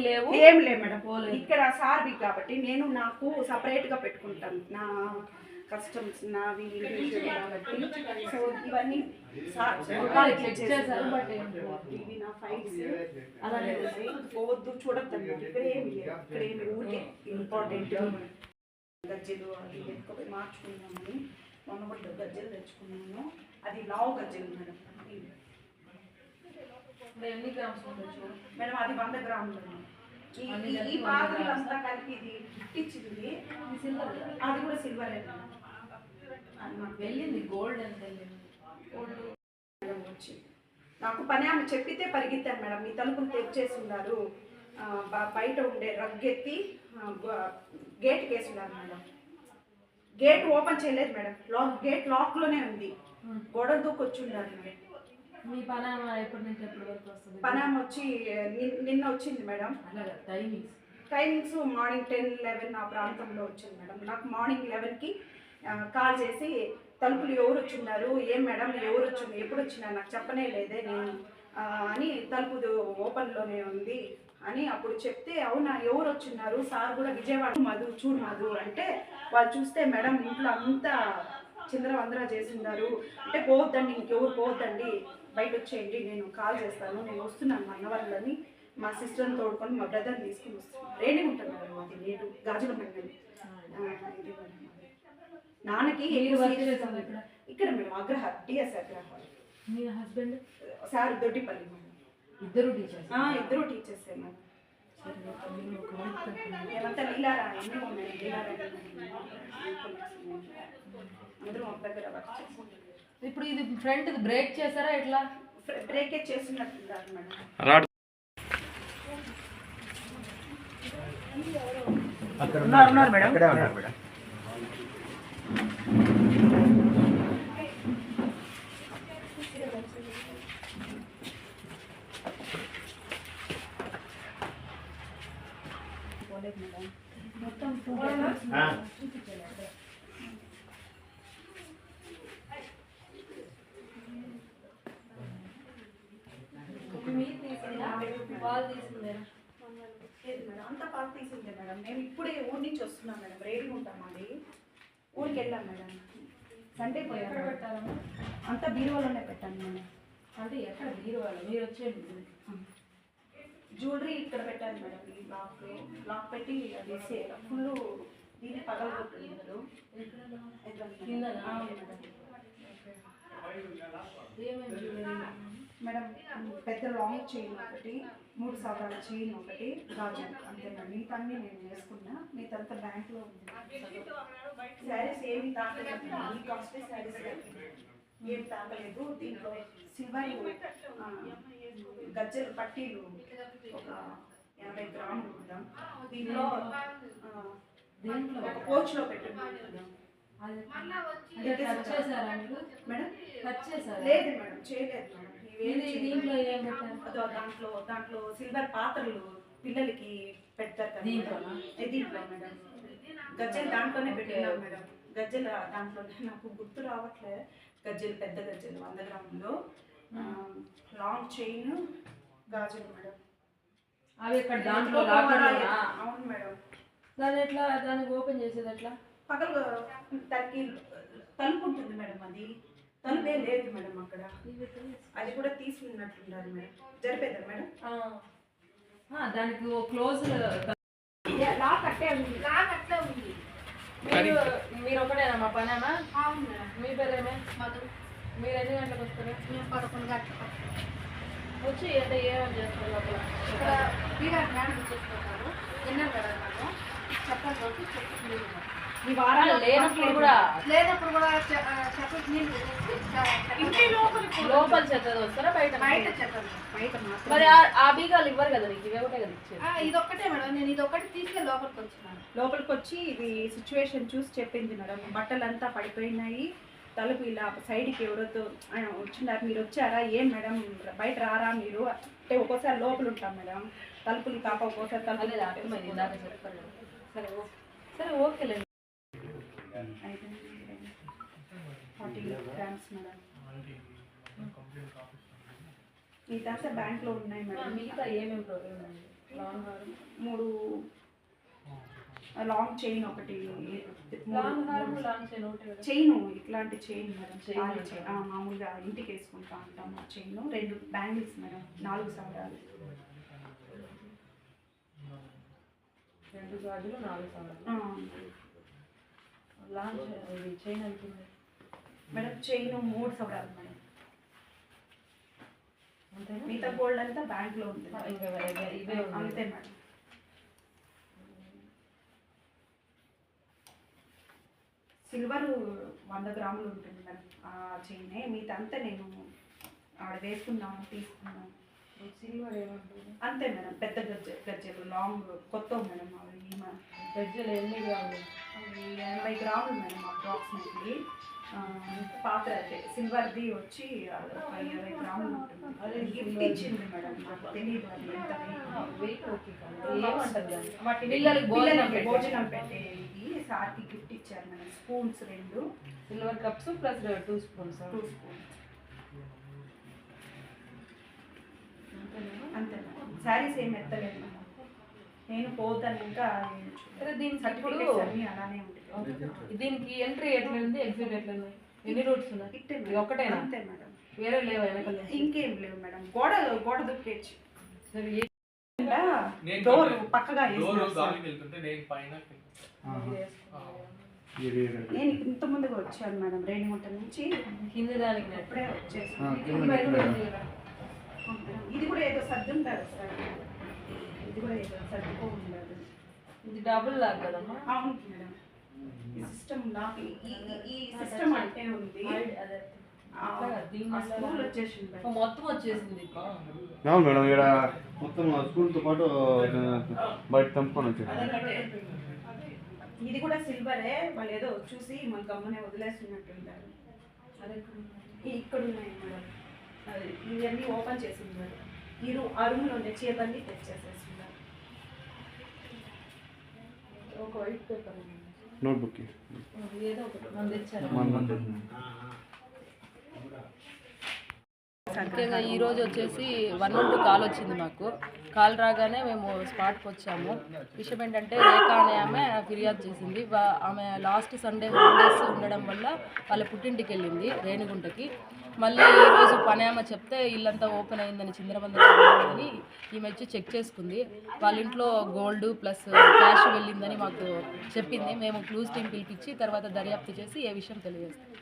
లేవు ఏం లేవు మేడం. ఇక్కడ సార్వి కాబట్టి నేను నాకు సపరేట్గా పెట్టుకుంటాను నా కస్టమ్స్ నావి కాబట్టి. సో ఇవన్నీ ఇవి నా ఫైల్స్ అలానే ఉంటాయి. పోవద్దు చూడద్దండి. ఇక్కడేమి ఊరికే ఇంపార్టెంట్ గజ్జెలు అది ఎత్తుకొని మార్చుకున్నామని మొన్న కూడా గజ్జెలు తెచ్చుకున్నాను. అది లావు గజ్జెలు మేడం. ఎన్ని గ్రామ్స్ ఉండొచ్చు మేడం? అది 100 గ్రాములు. ఈ పాత్రలు అంతా కలిపి ఇది ఇచ్చింది. అది కూడా సిల్వర్ వెళ్ళింది. గోల్డ్ ఎంత వెళ్ళింది? మేడం వచ్చి నాకు పని ఆమె చెప్పితే పరిగెత్తాను మేడం. మీ తలుపులు తెచ్చేసి ఉన్నారు, బయట ఉండే రగ్గెత్తి గేట్ కేసి ఉన్నారు మేడం. గేట్ ఓపెన్ చేయలేదు మేడం. గేట్ లాక్లోనే ఉంది. గోడ దూకొచ్చి ఉన్నారు మేడం. మీ పనామా ఎప్పటి నుంచి ఎప్పటి వరకు వస్తుంది? పనామా వచ్చి నిన్న వచ్చింది మేడం. టైమింగ్స్ మార్నింగ్ 10-11 ఆ ప్రాంతంలో వచ్చింది మేడం. నాకు మార్నింగ్ 11కి కాల్ చేసి తలుపులు ఎవరు వచ్చిన్నారు, ఏం మేడం ఎవరు వచ్చింది, ఎప్పుడు వచ్చినా నాకు చెప్పనే లేదే నేను అని, తలుపు ఓపెన్లోనే ఉంది అని అప్పుడు చెప్తే, అవునా ఎవరు వచ్చిన్నారు సార్ కూడా విజయవాడ మధు చూడు మధు అంటే, వాళ్ళు చూస్తే మేడం ఇంట్లో అంతా చిందరవందర చేస్తున్నారు అంటే, పోవద్దండి ఇంకెవరు పోవద్దండి బయట వచ్చేయండి, నేను కాల్ చేస్తాను, నేను వస్తున్నాను మా అన్నవాళ్ళని మా సిస్టర్ని తోడుకొని మా బ్రదర్ని తీసుకుని వస్తున్నాను. రేణి ఉంటాను మేడం. అది నేను గాజుల మండలి ఇది నాన్నకి ఇక్కడ మేడం అగ్రహార టిఎస్ అగ్రహార. మీ హస్బెండ్ సార్ దొడ్డిపల్లి మేడం. ఇద్దరు టీచర్స్? ఇద్దరు టీచర్సే మేడం. ఏమంతా లీలారాణి అందరూ ఒక దగ్గర వర్క్ చేస్తాం. ఇప్పుడు ఇది ఫ్రంట్ బ్రేక్ చేశారా ఎట్లా? బ్రేకే చేస్తున్నట్టున్నారు మేడం. ఉన్నారు మేడం. అక్కడే ఉన్నారు మేడం. మొత్తం అంతా పాలు తీసిందే మేడం. నేను ఇప్పుడే ఊరి నుంచి వస్తున్నాను మేడం. రేడిగా ఉంటాం అది. ఊరికి వెళ్ళాం మేడం. సండే పోయాను. పెట్టారమ్మా? అంతా బీరువాలోనే పెట్టాను మేడం. అంటే ఎక్కడ బీరువాలో? మీరు వచ్చేది జ్యువెలరీ ఇక్కడ పెట్టాను మేడం. ఈ లాక్ పెట్టి అది ఫుల్ దీన్ని పగలగొట్టున్నారు మేడం. పెద్ద లాంగ్ చైన్ ఒకటి, 3 సవరాల చైన్ ఒకటి, గాజు అంతే మేడం. మిగతా అన్నీ నేను వేసుకున్నా. మిగతా బ్యాంక్లో ఉంది. శారీస్ ఏమి తాకలేదు. ఈ కాస్ట్లీ శారీస్ ఏమి తాకలేదు. దీంట్లో సిల్వర్ గజ్జలు పట్టీలు ఒక 80 గ్రాములు ఉంటాం. దీంట్లో ఒక కోచ్లో పెట్టుకున్నాం మేడం. లేదు మేడం, చేయలేదు మేడం. దాంట్లో సిల్వర్ పాత్రలు పిల్లలకి పెడతారు కదా దీంట్లో మేడం. గజ్జలు దాంట్లోనే పెట్టుకున్నాం మేడం. గజ్జలు దాంట్లోనే నాకు గుర్తు రావట్లే. గజ్జలు పెద్ద గజ్జలు 100 గ్రాములు, లాంగ్ చైన్, గాజులు మేడం. అవి ఇక్కడ దాంట్లో అవును మేడం. దాన్ని ఎట్లా దానికి ఓపెన్ చేసేది ఎట్లా? పగలు దానికి తలుపు ఉంటుంది మేడం. అది తలుపే లేదు మేడం అక్కడ. అది కూడా తీసుకున్నట్లుండాలి మేడం. జరిపేదా మేడం? దానికి ఓ క్లోజ్ లాక్ అట్టే ఉంది. లాక్ అట్లే ఉంది. మీరు ఒకటేనా మా పనేమా? అవును మేడం. మీ పేరేమే? మధు. మీరు ఎన్ని గంటలకు వస్తారు? మేము 11 గంటలకు వచ్చి అంటే ఏమేమి చేస్తారు లోపల? ఇక్కడ బీరాట్ మ్యాన్ చేసుకుంటారు. విన్నారు కదా మనం చెప్పాలి కాబట్టి చెప్పులు ఈ వారాలు లేనప్పుడు కూడా లోపల చెత్తది వస్తారా బయట? బయట చెత్తది. బయట మరి ఆ బీగాలు ఇవ్వరు కదా మీకు? ఇవి ఒకటే కదా ఇచ్చేది? ఇదొక్కటే మేడం. నేను ఇదొక్కటి తీసుకెళ్ళి లోపలికి వచ్చినాను. లోపలికి వచ్చి ఇది సిచ్యువేషన్ చూసి చెప్పింది మేడం. బట్టలంతా పడిపోయినాయి. తలుపు ఇలా సైడ్కి ఎవరితో వచ్చినారు, మీరు వచ్చారా, ఏం మేడం బయట రారా మీరు అంటే, ఒక్కోసారి లోపల ఉంటాం మేడం. తలుపులు కాప ఒక్కోసారి తలుపులు. సరే సరే ఓకేలేండి. 40 గ్రామ్స్ మేడం. మిగతా బ్యాంక్లో ఉన్నాయి మేడం. మిగతా ఏమేమి ప్రోగ్రామ్ ఉంది? లాంగ్ హారం 3 లాంగ్ చైన్ ఒకటి, లాంగ్ హారం లాంగ్ చైన్ ఒకటి కదా. చైన్ ఇట్లాంటి చైన్ మేడం, Chain తాళి అంటారా? చైన్, మామూలుగా ఇంటికి వేసుకుంటా ఉంటాము చైన్. 2 bangles madam 4 సవరాలు. 2 గాజులు 4 సవరాలు. లాంగ్ ఇది చైన్ అనుకుంది మేడం చైన్ 3 సవరాలు మేడం. అంతేనా? మిగతా గోల్డ్ అంతా బ్యాంక్ లో ఉంది ఇంకా ఇవే ఉన్నాయి. అంతే మేడం. సిల్వర్ 100 గ్రాములు ఉంటుంది మేడం ఆ చైన్. మిగతా అంతా నేను ఆడ వేసుకున్నాను, తీసుకున్నాను. సిల్వర్ ఏమంటుంది? అంతే మేడం, పెద్ద గజ్జలు లాంగ్ కొత్త మేడం. అవి గజ్జలు ఎన్ని గ్రాములు? 80 గ్రాములు మేడం అప్రాక్సిమేట్లీ. పాత్ర అయితే సిల్వర్ది వచ్చి ఒక 20 గ్రాములు ఉంటుంది. అదే గిఫ్ట్ ఇచ్చింది మేడం, నాకు తెలియదు అది ఎంత వెయిట్ ఓకే కాదు. ఏమంటారు దాన్ని? వాటి పిల్లలకి భోజనం భోజనం పెట్టే ఇది సార్కి గిఫ్ట్ ఇచ్చారు madam. Spoons 2 silver cups plus 2 spoons. 2 spoons అంతే మేడం. శారీస్ ఏం ఎత్తలేదు మేడం. నేను పోతాను ఇంకా సరే, దీనికి ఇప్పుడు సర్టిఫికేట్స్ అన్నీ అలానే ఉంటాయి. దీనికి ఎంట్రీ ఎట్లా ఉంది, ఎగ్జిట్ ఎట్లా ఉంది? ఎన్ని రూట్స్ ఉన్నాయి? ఇట్టే ఇది మేడం. ఒక్కటేనా? అంతే మేడం, వేరే లేవా వెనకాల? ఇంకేం లేవు మేడం. గోడ దుక్కేచ్చు. సరే, డోర్ పక్కగా డోర్ వేసినారు సార్. గాలికి వెళ్తుంటే నేను పైన నేను ఇంత ముందుగా వచ్చాను మేడం రేణిగుంట నుంచి. కింద దానికి net. ఇప్పుడే వచ్చేసి ఇది ఇది కూడా ఏదో సర్దు ఉంటారు సార్. ఇది కూడా ఏదో సర్దుకో ఉండదు. ఇది డబుల్ లాగ్ కదమ్మా? అవును మేడం. ఈ సిస్టమ్ నాకు ఈ సిస్టమ్ అంటే ఉంది. అదే ఆ స్కూల్ వచ్చేసింది మేడం. మొత్తం వచ్చేసింది. అవును మేడం, ఇక్కడ మొత్తం స్కూల్తో పాటు బయట తంపుకొని వచ్చారు. ఇది కూడా సిల్వరే. వాళ్ళు ఏదో చూసి మన గమ్మనే వదిలేస్తున్నట్టుంటారు. అదే ఇక్కడ ఉన్నాయి మేడం. అది ఇవన్నీ ఓపెన్ చేసింది మేడం. ఆ రూమ్లో ఉండే చీరలన్నీ తెచ్చేసేస్తున్నారు. ఒక వైట్ పేపర్ నోట్బుక్ ఏదో ఒకటి మనం తెచ్చారు. ముఖ్యంగా ఈరోజు వచ్చేసి 112 కాల్ వచ్చింది మాకు. కాల్ రాగానే మేము స్పాట్కి వచ్చాము. విషయం ఏంటంటే రేఖ అనే ఆమె ఫిర్యాదు చేసింది. ఆమె లాస్ట్ సండే హాలిడేస్ ఉండడం వల్ల వాళ్ళ పుట్టింటికి వెళ్ళింది రేణిగుంటకి. మళ్ళీ ఈరోజు పని ఆమె చెప్తే ఇల్లంతా ఓపెన్ అయిందని, చిందరబందని ఈమె వచ్చి చెక్ చేసుకుంది. వాళ్ళ ఇంట్లో గోల్డ్ ప్లస్ క్యాష్ వెళ్ళిందని మాకు చెప్పింది. మేము క్లూస్ టీం పిలిపించి తర్వాత దర్యాప్తు చేసి ఏ విషయం తెలియజేస్తాం.